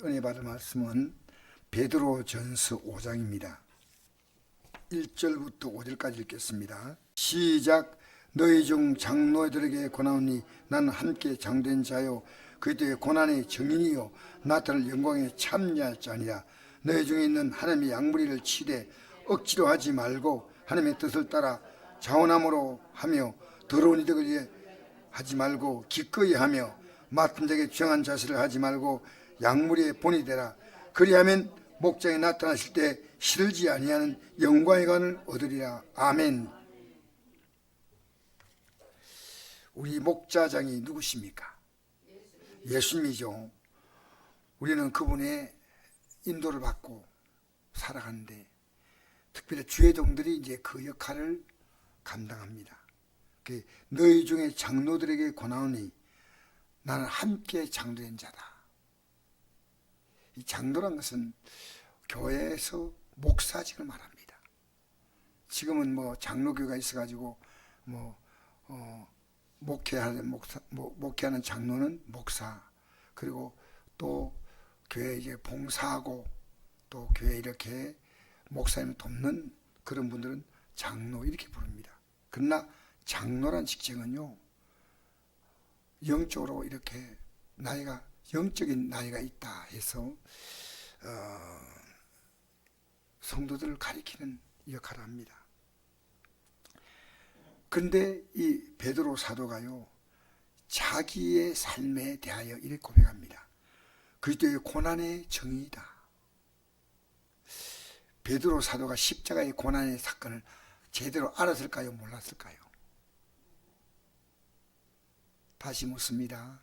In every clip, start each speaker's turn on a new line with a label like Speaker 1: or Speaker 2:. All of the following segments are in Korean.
Speaker 1: 은혜 받을 말씀은 베드로전서 5장입니다. 1절부터 5절까지 읽겠습니다. 시작. 너희 중 장로들에게 권하오니 나는 함께 장된 자요 그리스도의 고난의 증인이요 나타날 영광에 참여할 자니라. 너희 중에 있는 하나님의 양무리를 치되 억지로 하지 말고 하나님의 뜻을 따라 자원함으로 하며 더러운 이득을 위해 하지 말고 기꺼이 하며 맡은 자에게 정한 자세를 하지 말고 양무리의 본이 되라. 그리하면 목장에 나타나실 때 시들지 아니하는 영광의 관을 얻으리라. 아멘. 우리 목자장이 누구십니까? 예수님이죠. 우리는 그분의 인도를 받고 살아가는데 특별히 주의 종들이 이제 그 역할을 감당합니다. 너희 중에 장로들에게 권하오니 나는 함께 장로된 자다. 이 장로란 것은 교회에서 목사직을 말합니다. 지금은 뭐 장로교가 있어가지고 목회하는 장로는 목사, 그리고 또 교회 이제 봉사하고 또 교회 이렇게 목사님을 돕는 그런 분들은 장로 이렇게 부릅니다. 그러나 장로란 직책은요, 영적으로 이렇게 영적인 나이가 있다 해서 성도들을 가리키는 역할을 합니다. 그런데 이 베드로 사도가요, 자기의 삶에 대하여 이렇게 고백합니다. 그리스도의 고난의 정의이다. 베드로 사도가 십자가의 고난의 사건을 제대로 알았을까요? 몰랐을까요? 다시 묻습니다.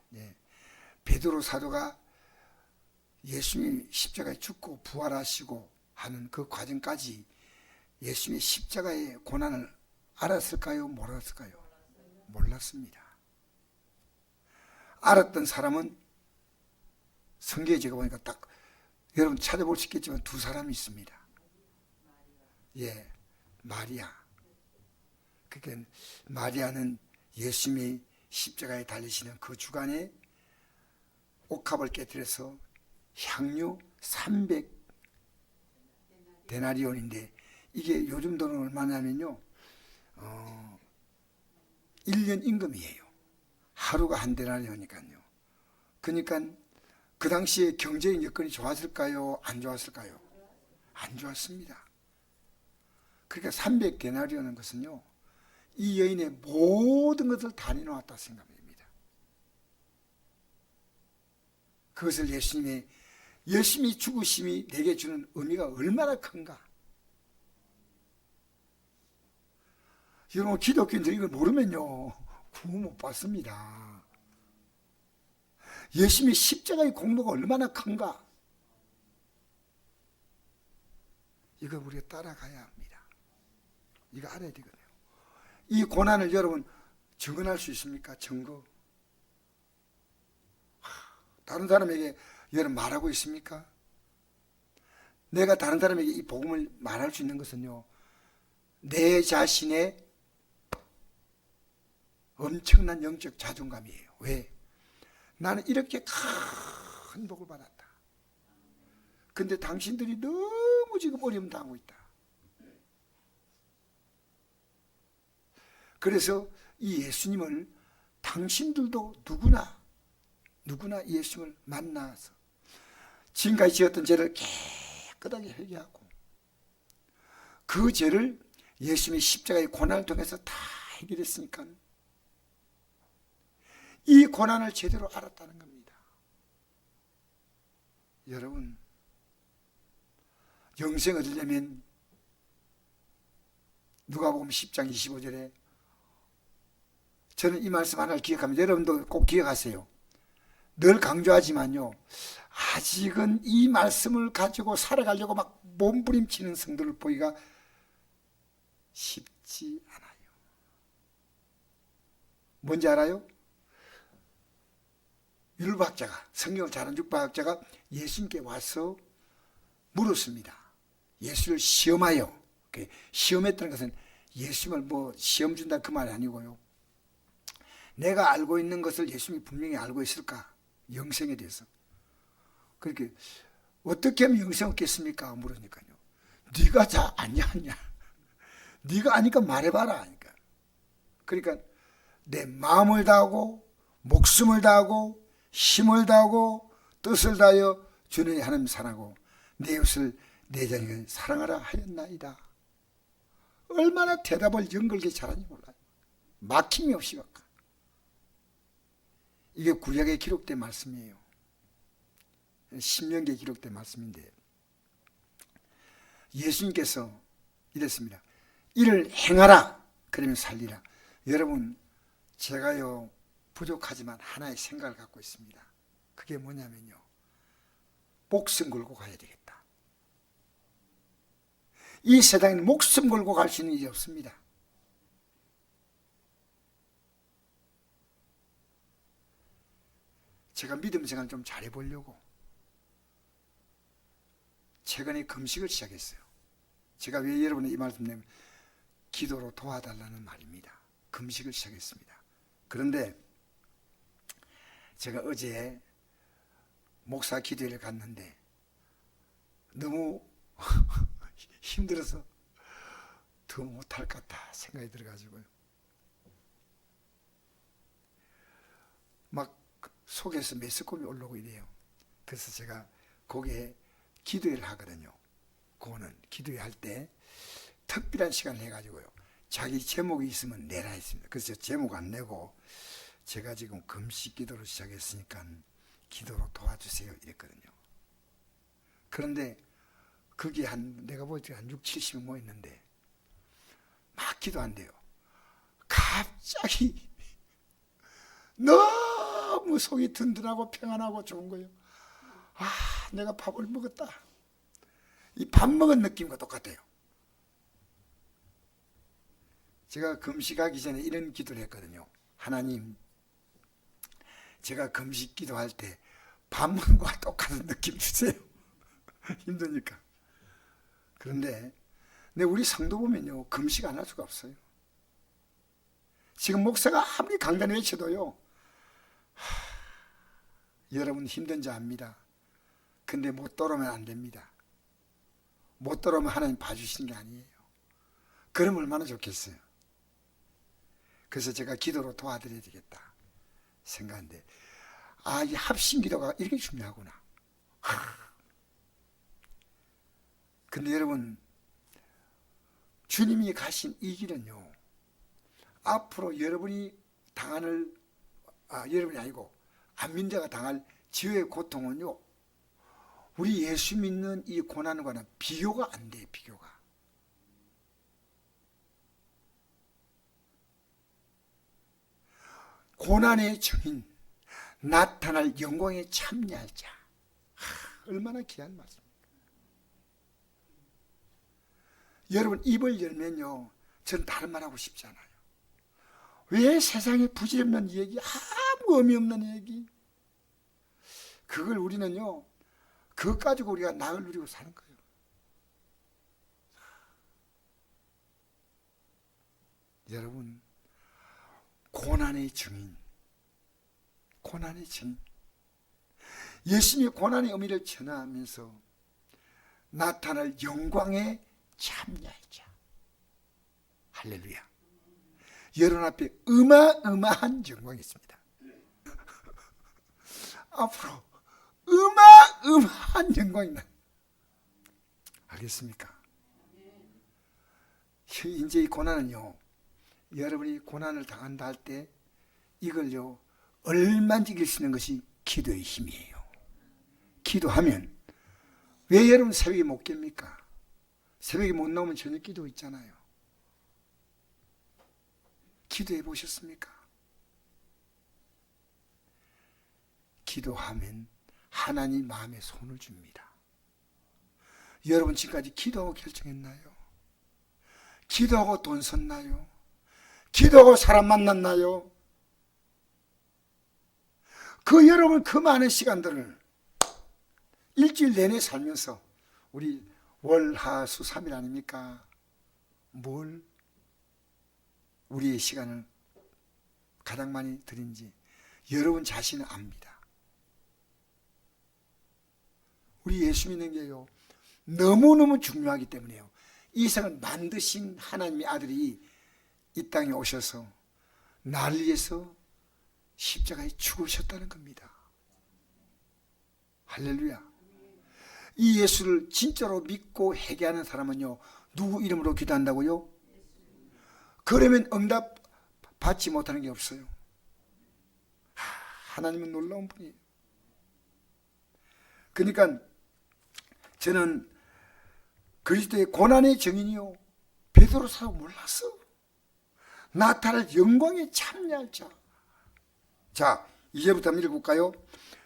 Speaker 1: 네. 베드로 사도가 예수님이 십자가에 죽고 부활하시고 하는 그 과정까지 예수님의 십자가의 고난을 알았을까요? 몰랐을까요? 몰랐습니다. 알았던 사람은 성경에 제가 보니까 딱 여러분 찾아볼 수 있겠지만 두 사람이 있습니다. 예, 마리아. 그러니까 마리아는 예수님이 십자가에 달리시는 그 주간에 옥합을 깨뜨려서 향유 300 데나리온인데 이게 요즘 돈은 얼마냐면요, 1년 임금이에요. 하루가 한 데나리온이니까요. 그러니까 그 당시에 경제적 여건이 좋았을까요? 안 좋았을까요? 안 좋았습니다. 그러니까 300 데나리온은 것은요, 이 여인의 모든 것을 다 내놓았다 생각합니다. 그것을 예수님이 죽으심이 내게 주는 의미가 얼마나 큰가. 여러분, 기독교인들이 이걸 모르면요, 구원 못 받습니다. 예수님의 십자가의 공로가 얼마나 큰가. 이거 우리가 따라가야 합니다. 이거 알아야 되거든요. 이 고난을 여러분 증언할 수 있습니까? 증거. 다른 사람에게 여러분 말하고 있습니까? 내가 다른 사람에게 이 복음을 말할 수 있는 것은요, 내 자신의 엄청난 영적 자존감이에요. 왜? 나는 이렇게 큰 복을 받았다. 근데 당신들이 너무 지금 어려움 당하고 있다. 그래서 이 예수님을 당신들도 누구나 예수님을 만나서 지금까지 지었던 죄를 깨끗하게 회개하고 그 죄를 예수님의 십자가의 고난을 통해서 다 해결했으니까 이 고난을 제대로 알았다는 겁니다. 여러분, 영생 얻으려면 누가복음 10장 25절에 저는 이 말씀 하나를 기억합니다. 여러분도 꼭 기억하세요. 늘 강조하지만요, 아직은 이 말씀을 가지고 살아가려고 막 몸부림치는 성도를 보기가 쉽지 않아요. 뭔지 알아요? 율법학자가, 성경을 잘하는 율법학자가 예수님께 와서 물었습니다. 예수를 시험하여, 시험했다는 것은 예수님을 시험 준다 그 말이 아니고요, 내가 알고 있는 것을 예수님이 분명히 알고 있을까? 영생에 대해서. 그렇게 어떻게 하면 영생 얻겠습니까? 물으니까요. 네가 다 아냐. 네가 아니까 말해봐라 하니까. 그러니까 내 마음을 다하고 목숨을 다하고 힘을 다하고 뜻을 다하여 주는 하나님 사랑하고 내 이웃을 내 자녀를 사랑하라 하였나이다. 얼마나 대답을 연결게 잘하는지 몰라요. 막힘이 없이 막. 이게 구약에 기록된 말씀이에요. 신명기에 기록된 말씀인데 예수님께서 이랬습니다. 이를 행하라. 그러면 살리라. 여러분, 제가요 부족하지만 하나의 생각을 갖고 있습니다. 그게 뭐냐면요, 목숨 걸고 가야 되겠다. 이 세상에는 목숨 걸고 갈 수 있는 일이 없습니다. 제가 믿음 생활 좀 잘해보려고 최근에 금식을 시작했어요. 제가 왜 여러분의 이 말씀 내면 기도로 도와달라는 말입니다. 금식을 시작했습니다. 그런데 제가 어제 목사 기도회를 갔는데 너무 힘들어서 더 못할 것 같다 생각이 들어가지고요. 막 속에서 메스꺼움이 올라오고 이래요. 그래서 제가 거기에 기도회를 하거든요. 그거는 기도회 할 때 특별한 시간을 해가지고요. 자기 제목이 있으면 내라 했습니다. 그래서 제목 안 내고 제가 지금 금식 기도를 시작했으니까 기도로 도와주세요 이랬거든요. 그런데 그게 내가 볼 때 한 6, 70명 모였는데 막 기도한대요. 갑자기 너무 속이 든든하고 평안하고 좋은 거예요. 아, 내가 밥을 먹었다. 이 밥 먹은 느낌과 똑같아요. 제가 금식하기 전에 이런 기도를 했거든요. 하나님, 제가 금식 기도할 때 밥 먹은 거와 똑같은 느낌 주세요. 힘드니까. 그런데 우리 성도 보면요, 금식 안 할 수가 없어요. 지금 목사가 아무리 강단 외쳐도요, 여러분 힘든지 압니다. 근데 못 따라오면 안 됩니다. 못 따라오면 하나님 봐주시는 게 아니에요. 그럼 얼마나 좋겠어요. 그래서 제가 기도로 도와드려야 되겠다 생각하는데, 이 합심 기도가 이렇게 중요하구나. 근데 여러분, 주님이 가신 이 길은요, 앞으로 여러분이 여러분이 아니고 안민자가 당할 지옥의 고통은요, 우리 예수 믿는 이 고난과는 비교가 안 돼요. 비교가. 고난의 증인, 나타날 영광에 참여할 자. 얼마나 귀한 말씀입니까? 여러분, 입을 열면요, 전 다른 말 하고 싶지 않아요. 왜 세상에 부질없는 얘기, 아무 의미 없는 얘기, 그걸 우리는요, 그것 가지고 우리가 낙을 누리고 사는 거예요. 여러분, 고난의 증인, 고난의 증인, 예수님이 고난의 의미를 전하면서 나타날 영광에 참여하자. 할렐루야. 여러분 앞에 어마어마한 영광이 있습니다. 앞으로 어마어마한 영광이 나. 알겠습니까? 이제 이 고난은요, 여러분이 고난을 당한다 할 때 이걸요, 얼마든지 이길 수 있는 것이 기도의 힘이에요. 기도하면, 왜 여러분 새벽에 못 깹니까? 새벽에 못 나오면 저녁 기도 있잖아요. 기도해 보셨습니까? 기도하면 하나님 마음에 손을 줍니다. 여러분 지금까지 기도하고 결정했나요? 기도하고 돈 썼나요? 기도하고 사람 만났나요? 여러분 그 많은 시간들을 일주일 내내 살면서 우리 월, 하, 수, 3일 아닙니까? 뭘 우리의 시간을 가장 많이 드린지 여러분 자신은 압니다. 우리 예수 믿는 게요, 너무너무 중요하기 때문에요. 이 세상을 만드신 하나님의 아들이 이 땅에 오셔서 나를 위해서 십자가에 죽으셨다는 겁니다. 할렐루야. 이 예수를 진짜로 믿고 회개하는 사람은요, 누구 이름으로 기도한다고요? 그러면 응답 받지 못하는 게 없어요. 하나님은 놀라운 분이에요. 그러니까 저는 그리스도의 고난의 증인이요, 베드로 사도 몰랐어. 나타날 영광에 참여할 자. 자, 이제부터 한번 읽어볼까요?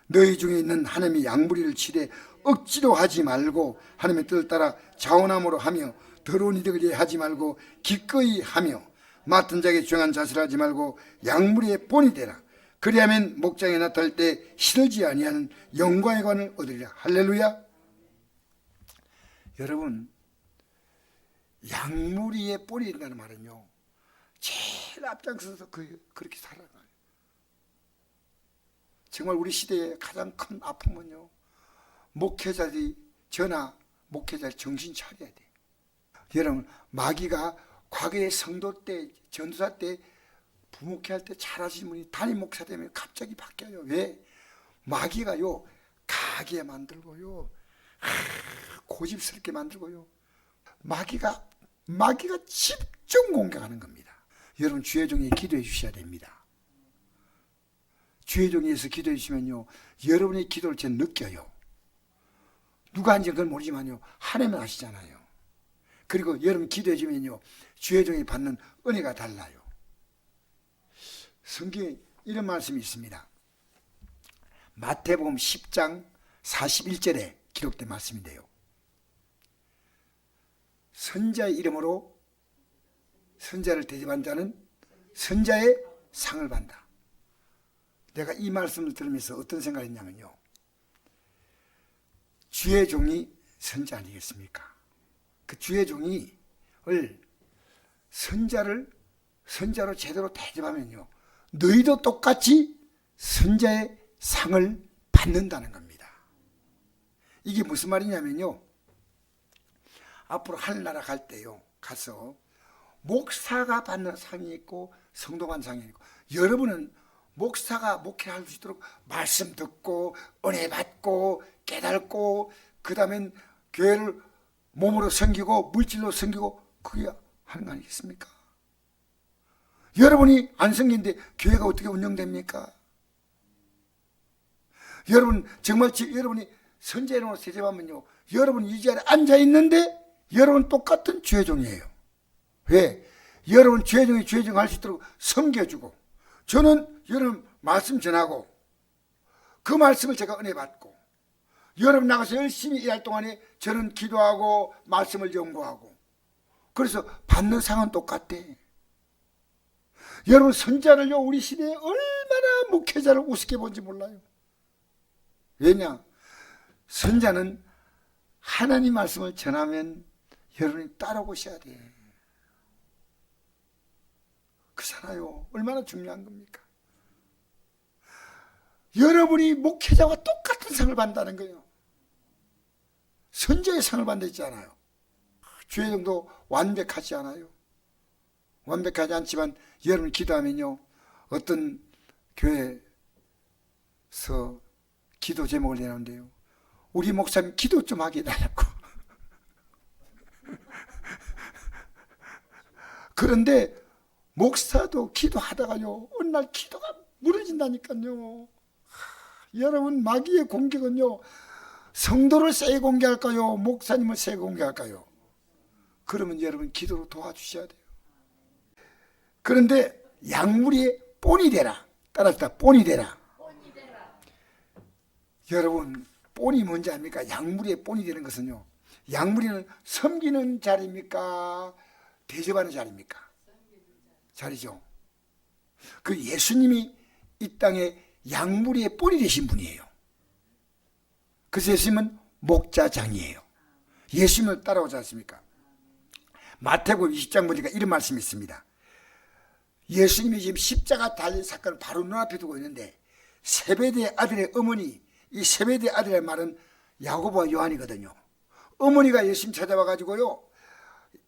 Speaker 1: 너희 중에 있는 하나님의 양무리를 치되 억지로 하지 말고 하나님의 뜻을 따라 자원함으로 하며 더러운 이득을 하지 말고 기꺼이 하며 맡은 자에게 중요한 자세를 하지 말고 양무리의 본이 되라. 그리하면 목장에 나타날 때 시들지 아니하는 영광의 관을 얻으리라. 할렐루야. 여러분, 양무리의 본이 된다는 말은요, 제일 앞장서서 그렇게 살아가요. 정말 우리 시대의 가장 큰 아픔은요, 목회자들이 목회자들 정신 차려야 돼. 여러분, 마귀가 과거의 성도 때, 전도사 때, 부목회할 때 잘하시는 분이 담임 목사 되면 갑자기 바뀌어요. 왜? 마귀가요, 가게 만들고요, 고집스럽게 만들고요, 마귀가 집중 공격하는 겁니다. 여러분, 주의 종이 기도해 주셔야 됩니다. 주의 종에서 기도해 주시면요, 여러분의 기도를 제가 느껴요. 누가 한지 그건 모르지만요, 하나님은 아시잖아요. 그리고 여러분 기도해 주면요, 주의 종이 받는 은혜가 달라요. 성경에 이런 말씀이 있습니다. 마태복음 10장 41절에 기록된 말씀인데요, 선자의 이름으로 선자를 대접한 자는 선자의 상을 받는다. 내가 이 말씀을 들으면서 어떤 생각을 했냐면요, 주의 종이 선자 아니겠습니까? 그 주의 종이 선자로 제대로 대접하면요, 너희도 똑같이 선자의 상을 받는다는 겁니다. 이게 무슨 말이냐면요, 앞으로 하늘나라 갈 때요, 가서 목사가 받는 상이 있고 성도가 받는 상이 있고, 여러분은 목사가 목회할 수 있도록 말씀 듣고 은혜 받고 깨닫고 그 다음엔 교회를 몸으로 섬기고 물질로 섬기고 그게 하는 거 아니겠습니까? 여러분이 안 섬기는데 교회가 어떻게 운영됩니까? 여러분 정말 여러분이 선제론으로 세제하면요, 여러분 이 자리에 앉아 있는데 여러분 똑같은 주의 종이에요. 왜? 여러분 주의 종이 주의 종 할 수 있도록 섬겨주고, 저는 여러분 말씀 전하고 그 말씀을 제가 은혜 받고, 여러분 나가서 열심히 일할 동안에 저는 기도하고 말씀을 연구하고, 그래서 받는 상은 똑같대. 여러분 선자를요, 우리 시대에 얼마나 목회자를 우습게 본지 몰라요. 왜냐? 선자는 하나님 말씀을 전하면 여러분이 따라오셔야 돼. 그렇잖아요. 얼마나 중요한 겁니까? 여러분이 목회자와 똑같은 상을 받는다는 거예요. 선자의 상을 받는다 했잖아요. 주의 종도 완벽하지 않아요. 완벽하지 않지만 여러분 기도하면요, 어떤 교회에서 기도 제목을 내놓는데요, 우리 목사님 기도 좀 하게 해달라고. 그런데 목사도 기도하다가요, 어느 날 기도가 무너진다니까요. 여러분 마귀의 공격은요, 성도를 세게 공격할까요? 목사님을 세게 공격할까요? 그러면 여러분 기도로 도와주셔야 돼요. 그런데 양무리의 본이 되라. 따라서 본이 되라. 여러분 본이 뭔지 압니까? 양무리의 본이 되는 것은요, 양무리는 섬기는 자리입니까? 대접하는 자리입니까? 자리죠. 그 예수님이 이 땅에 양무리의 본이 되신 분이에요. 그래서 예수님은 목자장이에요. 예수님을 따라오지 않습니까? 마태복음 20장 보니까 이런 말씀이 있습니다. 예수님이 지금 십자가 달린 사건을 바로 눈앞에 두고 있는데, 세베대의 아들의 어머니, 이 세베대의 아들의 말은 야고보와 요한이거든요. 어머니가 예수님 찾아와 가지고요,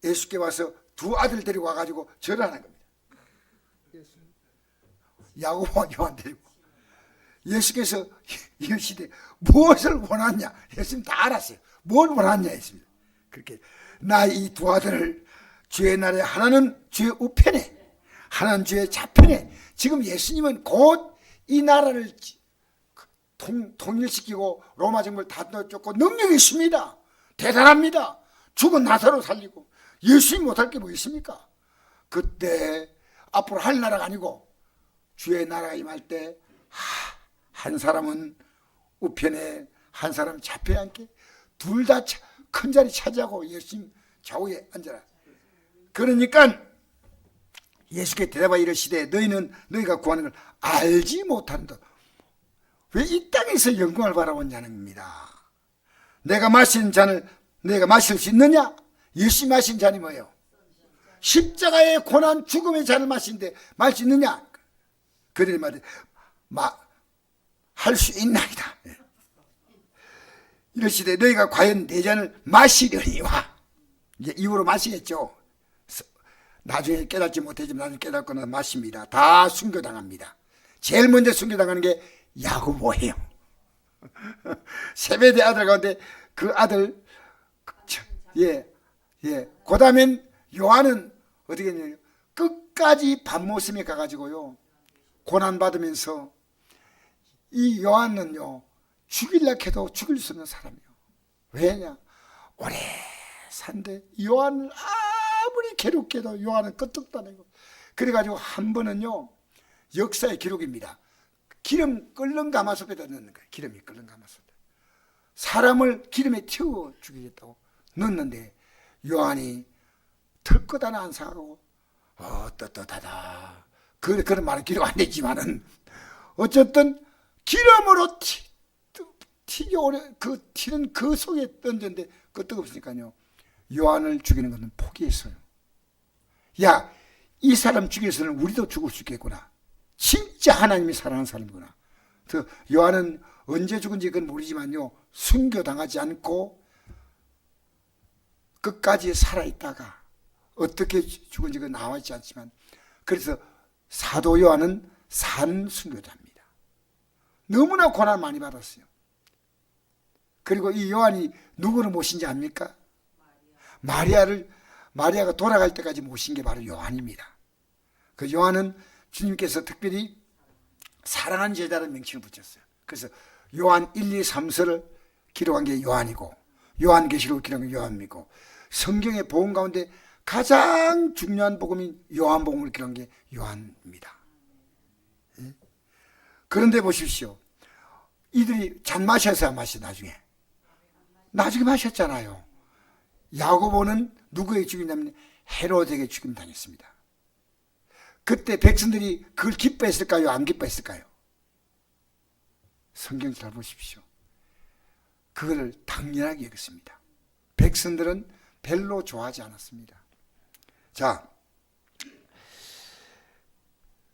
Speaker 1: 예수께 와서 두 아들 데리고 와 가지고 절하는 겁니다. 야고보와 요한 데리고 예수께서 이르시되 무엇을 원하냐? 예수님 다 알았어요. 뭘 원하냐 했습니다. 그렇게 나 이 두 아들을 주의 나라에 하나는 주의 우편에 하나는 주의 좌편에. 지금 예수님은 곧 이 나라를 통일시키고 로마 정부를 다 쫓고 능력이 있습니다. 대단합니다. 죽은 나사로 살리고 예수님 못할 게 뭐 있습니까? 그때 앞으로 할 나라가 아니고 주의 나라가 임할 때 한 사람은 우편에 한 사람은 좌편에 앉게 둘 다 큰 자리 차지하고 예수님 좌우에 앉아라. 그러니까 예수께 대답하여 이르시되 너희는 너희가 구하는 걸 알지 못한다. 왜 이 땅에서 영광을 바라보냐는 겁니다. 내가 마신 잔을 내가 마실 수 있느냐? 예수님 마신 잔이 뭐예요? 십자가의 고난 죽음의 잔을 마신데 마실 수 있느냐? 그들이 말해 할 수 있나이다. 이러시되 너희가 과연 내 잔을 마시려니와. 이제 입으로 마시겠죠. 나중에 깨닫지 못하지만 나중에 깨닫거나 마십니다. 다 순교당합니다. 제일 먼저 순교당하는 게 야고보예요. 세베대 아들 가운데 그 아들, 그 다음엔 요한은 어떻게 했냐면 끝까지 밤모섬에 가가지고요, 고난받으면서 이 요한은요, 죽일라 해도 죽일 수 없는 사람이에요. 왜냐? 오래 산데 요한을 아무리 괴롭게도 요한은 끄떡도 안 하고. 그래가지고 한 번은요, 역사의 기록입니다. 기름 끓는 가마솥에다 넣는 거예요. 기름이 끓는 가마솥에 사람을 기름에 태워 죽이겠다고 넣었는데 요한이 털끝 하나 안 사고 떳떳하다. 그런 말은 기록 안 되지만은 어쨌든 기름으로 튀기 오래 그 튀는 그 속에 던졌는데 그 뜨겁으니까요, 요한을 죽이는 것은 포기했어요. 야, 이 사람 죽여서는 우리도 죽을 수 있겠구나. 진짜 하나님이 사랑하는 사람이구나. 그래서 요한은 언제 죽은지 그건 모르지만요, 순교당하지 않고 끝까지 살아있다가 어떻게 죽은지 그건 나와있지 않지만, 그래서 사도 요한은 산순교자입니다. 너무나 고난을 많이 받았어요. 그리고 이 요한이 누구를 모신지 압니까? 마리아가 돌아갈 때까지 모신 게 바로 요한입니다. 그 요한은 주님께서 특별히 사랑하는 제자라는 명칭을 붙였어요. 그래서 요한 1, 2, 3서를 기록한 게 요한이고, 요한계시록을 기록한 게 요한이고, 성경의 복음 가운데 가장 중요한 복음인 요한복음을 기록한 게 요한입니다. 그런데 보십시오. 이들이 잔 마셔서 마셔. 나중에 마셨잖아요. 야고보는 누구에게 죽임당했냐면 헤로데에게 죽임당했습니다. 그때 백성들이 그걸 기뻐했을까요? 안 기뻐했을까요? 성경 잘 보십시오. 그걸 당연하게 여겼습니다. 백성들은 별로 좋아하지 않았습니다. 자,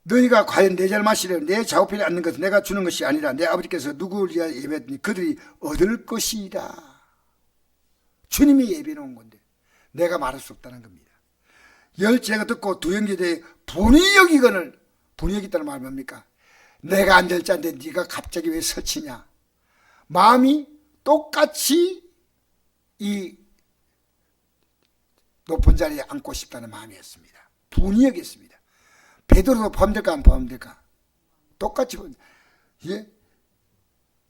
Speaker 1: 너희가 과연 내 잔을 마시려 내 좌우편에 앉는 것은 내가 주는 것이 아니라 내 아버지께서 누구를 위하여 예배했더니 그들이 얻을 것이라. 주님이 예배해 놓은 건데 내가 말할 수 없다는 겁니다. 열째가 듣고 두 형제들이 분이 여기거늘, 분이 여기다는 말이 뭡니까? 내가 앉을 자인데 네가 갑자기 왜 서치냐? 마음이 똑같이 이 높은 자리에 앉고 싶다는 마음이었습니다. 분이 여겼습니다. 베드로도 포함될까 안 포함될까? 똑같이.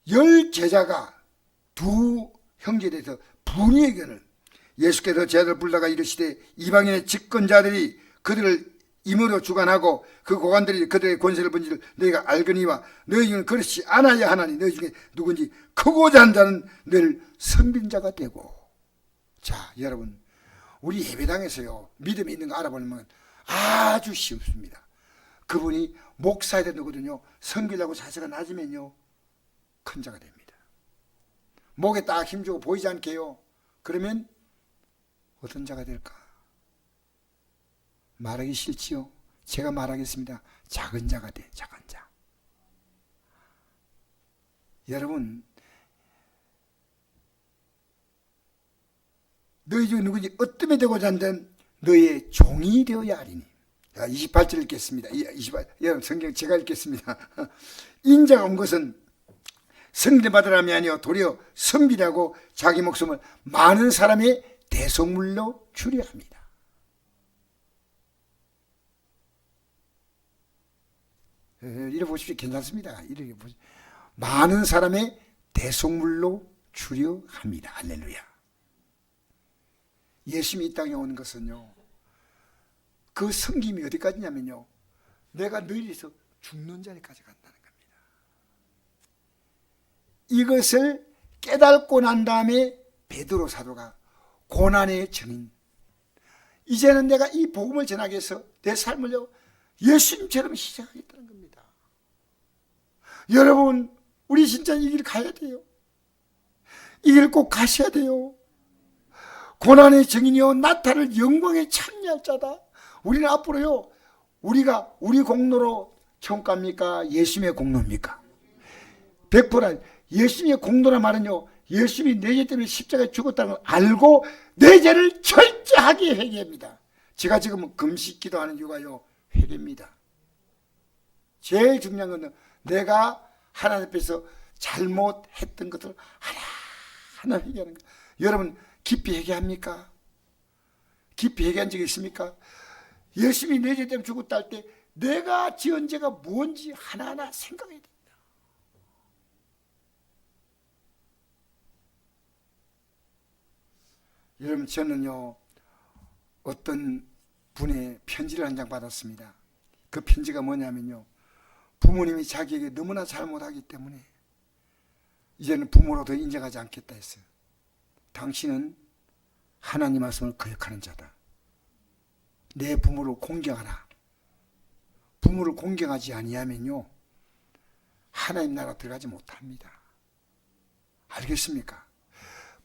Speaker 1: 열 제자가 두 형제들에서 분이 여겨를, 예수께서 제자들 불러가 이르시되 이방인의 집권자들이 그들을 임으로 주관하고 그 고관들이 그들의 권세를 본지를 너희가 알거니와 너희 중에 그렇지 않아야 하나니 너희 중에 누군지 크고자 한 자는 늘 선빈자가 되고. 자, 여러분, 우리 예배당에서요, 믿음이 있는 거 알아보면 아주 쉽습니다. 그분이 목사야 되거든요. 섬기려고 자세가 낮으면요, 큰 자가 됩니다. 목에 딱 힘주고 보이지 않게요. 그러면 어떤 자가 될까? 말하기 싫지요. 제가 말하겠습니다. 작은 자가 돼. 작은 자. 여러분, 너희 중에 누구지 어뜸이 되고자 한다면 너희의 종이 되어야 하리니. 28절 읽겠습니다. 28, 성경 제가 읽겠습니다. 인자가 온 것은 성리를 받으라함이 아니요 도리어 선비라고 자기 목숨을 많은 사람의 대속물로 주려 합니다. 이래 보십시오. 괜찮습니다. 이래 보십시오. 많은 사람의 대속물로 주려 합니다. 할렐루야. 예수님이 이 땅에 오는 것은요, 그 섬김이 어디까지냐면요, 내가 너희에서 죽는 자리까지 간다는 겁니다. 이것을 깨닫고 난 다음에 베드로 사도가 고난의 증인, 이제는 내가 이 복음을 전하기 위해서 내 삶을요 예수님처럼 시작하겠다는 겁니다. 여러분, 우리 진짜 이 길 가야 돼요. 이 길 꼭 가셔야 돼요. 고난의 증인이요 나타날 영광에 참여할 자다. 우리는 앞으로요, 우리가 우리 공로로 천국 갑니까? 예수님의 공로입니까? 100% 예수님의 공로란 말은요, 예수님이 내 죄 때문에 십자가에 죽었다는 걸 알고 내 죄를 철저하게 회개합니다. 제가 지금 금식 기도하는 이유가요, 회개입니다. 제일 중요한 건 내가 하나님 앞에서 잘못했던 것을 하나하나 회개하는 거예요. 여러분, 깊이 회개합니까? 깊이 회개한 적이 있습니까? 예수님이 내 죄 때문에 죽었다 할 때 내가 지은 죄가 뭔지 하나하나 생각해야 됩니다. 여러분, 저는요 어떤 분의 편지를 한 장 받았습니다. 그 편지가 뭐냐면요, 부모님이 자기에게 너무나 잘못하기 때문에 이제는 부모로 더 인정하지 않겠다 했어요. 당신은 하나님 말씀을 거역하는 자다. 내 부모를 공경하라. 부모를 공경하지 아니하면요 하나님 나라 들어가지 못합니다. 알겠습니까?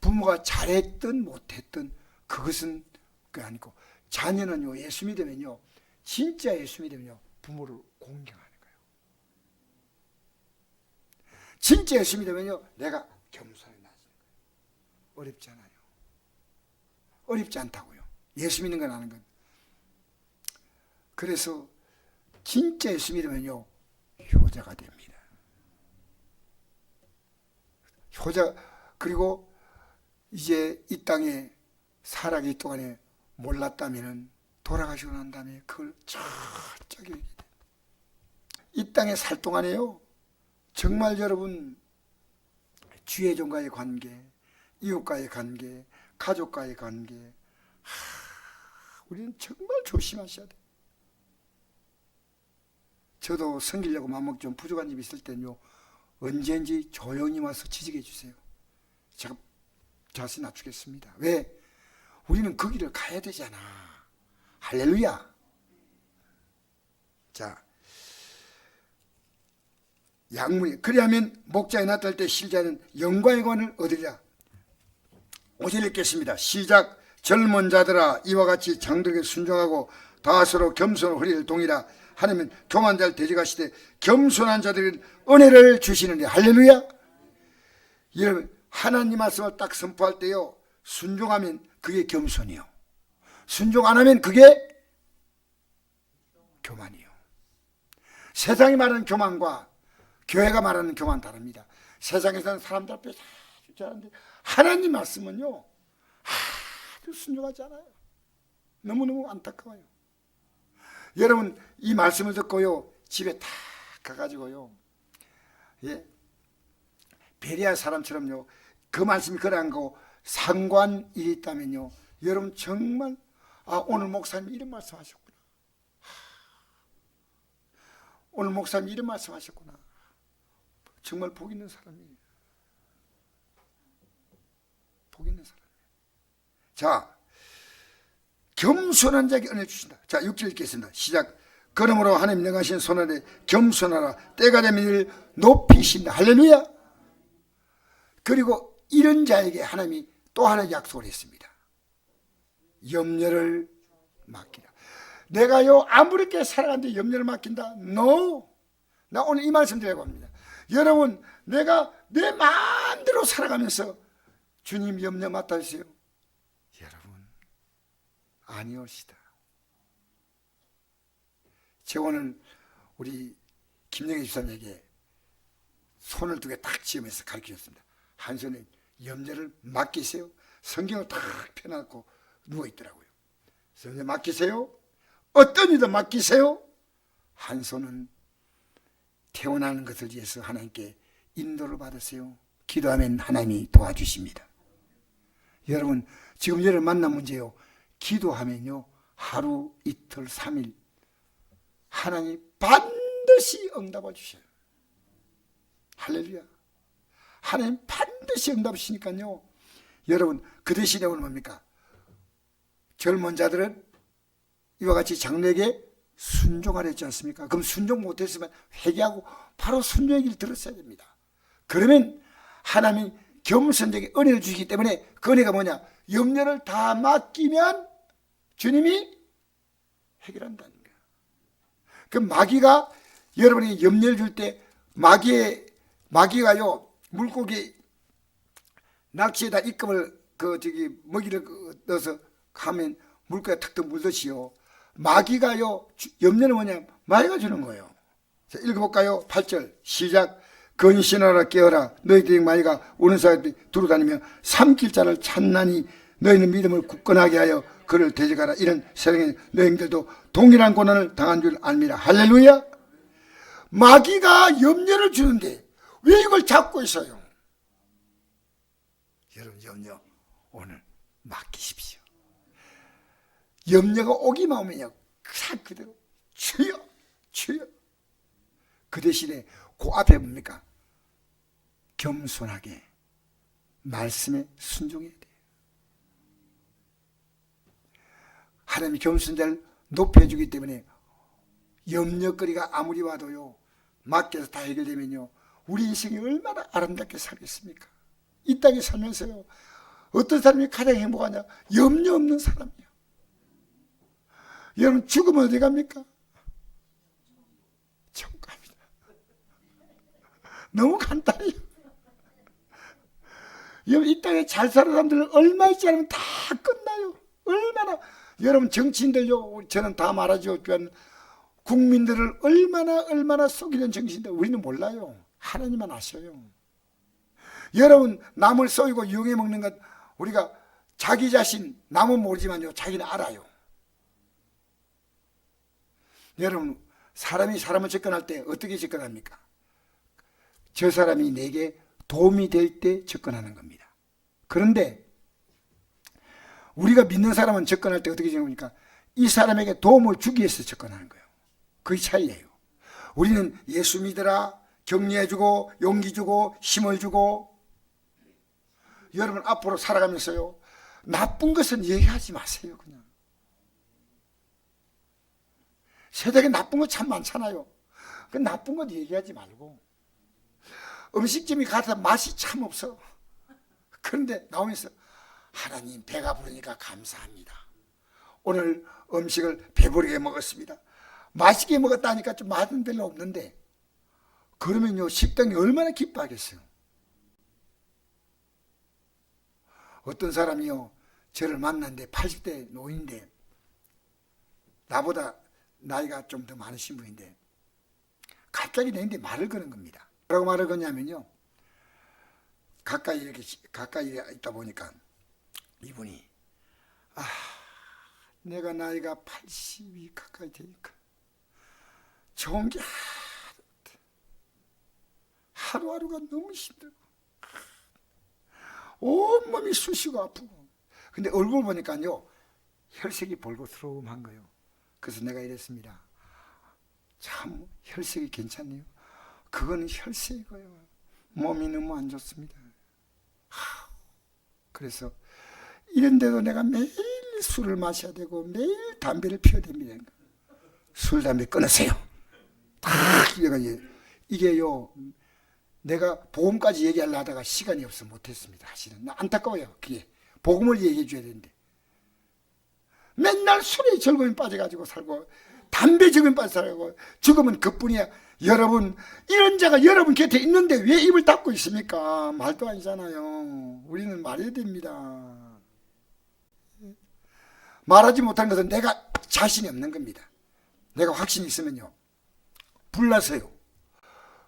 Speaker 1: 부모가 잘했든 못했든 그것은 그게 아니고, 자녀는요 예수 믿으면요, 진짜 예수 믿으면요 부모를 공경하는 거예요. 진짜 예수 믿으면요 내가 겸손히 나서는 거예요. 어렵지 않아요. 어렵지 않다고요. 예수 믿는 건 아는 건. 그래서 진짜 예수 믿으면요 효자가 됩니다. 효자. 그리고 이제 이 땅에 살아가기 동안에 몰랐다면 돌아가시고 난 다음에 그걸 철저하게 얘기해요. 이 땅에 살 동안에요 정말 여러분 주의 종과의 관계, 이웃과의 관계, 가족과의 관계, 우리는 정말 조심하셔야 돼요. 저도 섬기려고 마음먹 좀 부족한 일이 있을 때는요 언제든지 조용히 와서 지적해 주세요. 제가 자세히 낮추겠습니다. 왜? 우리는 그 길을 가야 되잖아. 할렐루야. 자, 양문이 그리하면 목자에 나타날 때 실자는 영광의 관을 얻으리라. 5절 읽겠습니다. 시작. 젊은 자들아 이와 같이 장들에게 순종하고 다스로 겸손한 허리를 동이라. 하나님은 교만한 자를 대적하시되 겸손한 자들에게 은혜를 주시느니. 할렐루야. 여러분, 하나님 말씀을 딱 선포할 때요 순종하면 그게 겸손이요, 순종 안 하면 그게 교만이요. 세상이 말하는 교만과 교회가 말하는 교만 다릅니다. 세상에서는 사람들 앞에 아주 잘하는데 하나님 말씀은요 아주 순종하지 않아요. 너무너무 안타까워요. 여러분, 이 말씀을 듣고요 집에 탁 가가지고요, 예, 베레아 사람처럼요 그 말씀이 그러한 거 상관 일이 있다면요 여러분 정말 오늘 목사님 이런 말씀하셨구나, 오늘 목사님 이런 말씀하셨구나, 정말 복 있는 사람이에요. 복 있는 사람이에요. 자, 겸손한 자에게 은혜 주신다. 자, 6절 읽겠습니다. 시작. 그러므로 하나님 명하신 손안에 겸손하라. 때가 되면 이를 높이신다. 할렐루야. 그리고 이런 자에게 하나님이 또 하나 약속을 했습니다. 염려를 맡기라. 내가요 아무렇게 살아가는데 염려를 맡긴다? No. 나 오늘 이 말씀 드리려고 합니다. 여러분, 내가 내 마음대로 살아가면서 주님 염려 맡아주세요. 여러분, 아니올시다. 제가 오늘 우리 김영희 집사님에게 손을 두 개 딱 쥐으면서 가르쳐줬습니다. 한 손에 염려를 맡기세요. 성경을 딱 펴놓고 누워있더라고요. 염려 맡기세요. 어떤 일도 맡기세요. 한 손은 태어나는 것을 위해서 하나님께 인도를 받으세요. 기도하면 하나님이 도와주십니다. 여러분, 지금 여러분 만난 문제요. 기도하면요, 하루, 이틀, 3일 하나님 반드시 응답해 주셔요. 할렐루야. 하나님 반드시 응답하시니까요. 여러분, 그 대신에 오늘 뭡니까? 젊은 자들은 이와 같이 장로에게 순종하라 했지 않습니까? 그럼 순종 못했으면 회개하고 바로 순종의 길 들었어야 됩니다. 그러면 하나님이 겸손되게 은혜를 주시기 때문에 그 은혜가 뭐냐? 염려를 다 맡기면 주님이 해결한다는 거예요. 그 마귀가 여러분에게 염려를 줄 때 마귀가요, 물고기 낚시에다 입금을 먹이를 넣어서 가면 물고기가 탁 물듯이요. 마귀가요, 염려는 뭐냐? 마귀가 주는 거예요. 자, 읽어볼까요? 8절 시작. 근신하라 깨어라 너희들의 마귀가 우는 사이에 두루다니며 삼킬 자를 찾나니 너희는 믿음을 굳건하게 하여 그를 대적하라. 이런 세상에 너희들도 동일한 고난을 당한 줄 압니다. 할렐루야. 마귀가 염려를 주는데 왜 이걸 잡고 있어요? 여러분, 염려 오늘 맡기십시오. 염려가 오기만 오면요, 그대로 주여 주여. 그 대신에 그 앞에 뭡니까? 겸손하게 말씀에 순종해야 돼요. 하나님이 겸손자를 높여주기 때문에 염려거리가 아무리 와도요, 맡겨서 다 해결되면요, 우리 인생이 얼마나 아름답게 살겠습니까? 이 땅에 살면서요, 어떤 사람이 가장 행복하냐? 염려 없는 사람이요. 여러분, 죽으면 어디 갑니까? 천국 갑니다. 너무 간단해요. 여러분, 이 땅에 잘 사는 사람들은 얼마 있지 않으면 다 끝나요. 얼마나. 여러분, 정치인들요, 저는 다 말하죠. 국민들을 얼마나 속이는 정치인들 우리는 몰라요. 하나님만 아셔요. 여러분, 남을 쏘이고 이용해 먹는 것, 우리가 자기 자신, 남은 모르지만요, 자기는 알아요. 여러분, 사람이 사람을 접근할 때 어떻게 접근합니까? 저 사람이 내게 도움이 될 때 접근하는 겁니다. 그런데 우리가 믿는 사람은 접근할 때 어떻게 접근합니까? 이 사람에게 도움을 주기 위해서 접근하는 거예요. 그게 차이예요. 우리는 예수 믿으라, 격려해주고 용기 주고 힘을 주고. 여러분, 앞으로 살아가면서요, 나쁜 것은 얘기하지 마세요. 그냥 세상에 나쁜 거 참 많잖아요. 그 나쁜 건 얘기하지 말고. 음식점에 가서 맛이 참 없어. 그런데 나오면서 하나님, 배가 부르니까 감사합니다. 오늘 음식을 배부르게 먹었습니다. 맛있게 먹었다니까 좀 맛은 별로 없는데, 그러면요, 식당이 얼마나 기뻐하겠어요. 어떤 사람이요, 저를 만났는데 80대 노인인데 나보다 나이가 좀 더 많으신 분인데 갑자기 내인데 말을 거는 겁니다. 뭐라고 말을 거냐면요, 가까이 있다 보니까 이분이 내가 나이가 80이 가까이 되니까 좋은 게 하루하루가 너무 힘들고 온몸이 쑤시고 아프고. 근데 얼굴 보니까요, 혈색이 볼고스러움한 거예요. 그래서 내가 이랬습니다. 참 혈색이 괜찮네요. 그거는 혈색이고요, 몸이 너무 안 좋습니다. 그래서 이런데도 내가 매일 술을 마셔야 되고 매일 담배를 피워야 됩니다. 술, 담배 끊으세요. 다 이게요, 내가 복음까지 얘기하려 하다가 시간이 없어 못했습니다. 사실은 안타까워요. 그게 복음을 얘기해 줘야 되는데 맨날 술에 즐거움에 빠져가지고 살고 담배 즐거움에 빠져 살고 죽으면 그뿐이야. 여러분, 이런 자가 여러분 곁에 있는데 왜 입을 닫고 있습니까? 말도 아니잖아요. 우리는 말해야 됩니다. 말하지 못하는 것은 내가 자신이 없는 겁니다. 내가 확신이 있으면요 불나서요.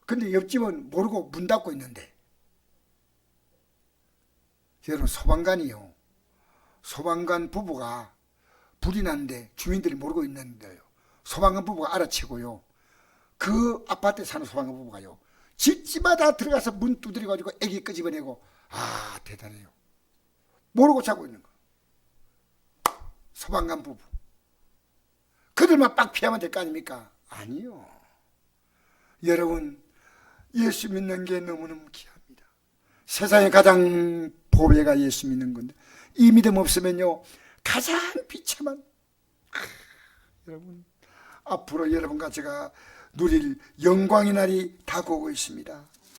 Speaker 1: 근데 옆집은 모르고 문 닫고 있는데, 여러분 소방관이요, 소방관 부부가 불이 났는데 주민들이 모르고 있는데요, 소방관 부부가 알아채고요, 그 아파트에 사는 소방관 부부가요 집집마다 들어가서 문 두드려 가지고 애기 끄집어내고, 아 대단해요. 모르고 자고 있는 거. 소방관 부부 그들만 빡 피하면 될 거 아닙니까? 아니요. 여러분 예수 믿는 게 너무너무 귀합니다. 세상에 가장 보배가 예수 믿는 건데, 이 믿음 없으면요 가장 비참한, 여러분 앞으로 여러분과 제가 누릴 영광의 날이 다가오고 있습니다.